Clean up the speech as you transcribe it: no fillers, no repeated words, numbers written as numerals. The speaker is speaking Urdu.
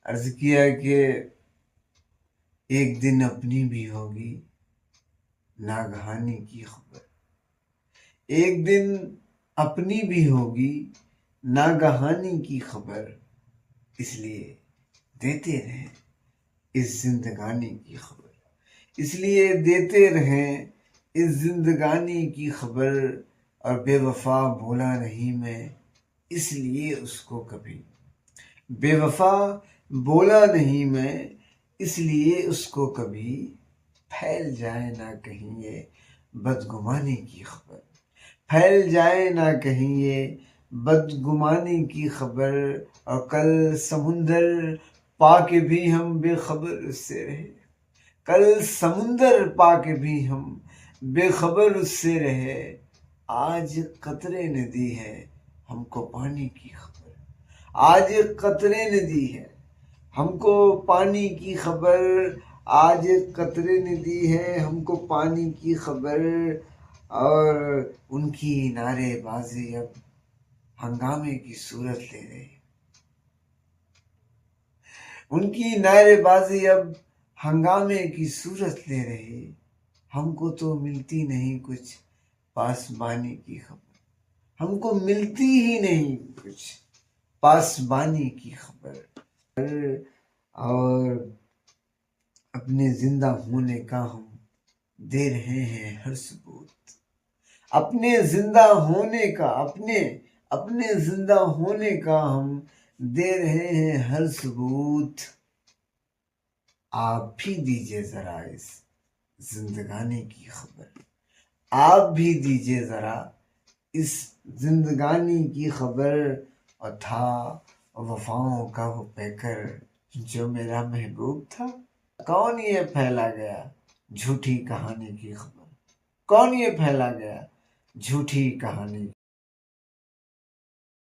عرض کیا کہ ایک دن اپنی بھی ہوگی ناگہانی کی خبر، ایک دن اپنی بھی ہوگی ناگہانی کی خبر، اس لیے دیتے رہیں اس زندگانی کی خبر، اس لیے دیتے رہیں اس زندگانی کی خبر، اور بے وفا بولا نہیں میں اس لیے اس کو کبھی، بے وفا بولا نہیں میں اس لیے اس کو کبھی، پھیل جائے نہ کہیں یہ بدگمانی کی خبر، پھیل جائے نہ کہیں یہ بدگمانی کی خبر، اور کل سمندر پا کے بھی ہم بے خبر اس سے رہے، کل سمندر پا کے بھی ہم بے خبر اس سے رہے، آج قطرے نے دی ہے ہم کو پانی کی خبر، آج قطرے نے دی ہے ہم کو پانی کی خبر، آج قطرے نے دی ہے ہم کو پانی کی خبر، اور ان کی نعرے بازی اب ہنگامے کی صورت لے رہی، ان کی نعرے بازی اب ہنگامے کی صورت لے رہی، ہم کو تو ملتی نہیں کچھ پاسبانی کی خبر، ہم کو ملتی ہی نہیں کچھ پاسبانی کی خبر، اور اپنے زندہ ہونے کا ہم دے رہے ہیں ہر ثبوت، اپنے زندہ ہونے کا، اپنے زندہ ہونے کا ہم دے رہے ہیں ہر ثبوت، آپ بھی دیجئے ذرا اس زندگانی کی خبر، آپ بھی دیجئے ذرا اس زندگانی کی خبر، اور تھا وفاؤں کا وہ پیکر جو میرا محبوب تھا، کون یہ پھیلا گیا جھوٹی کہانی کی خبر، کون یہ پھیلا گیا جھوٹی کہانی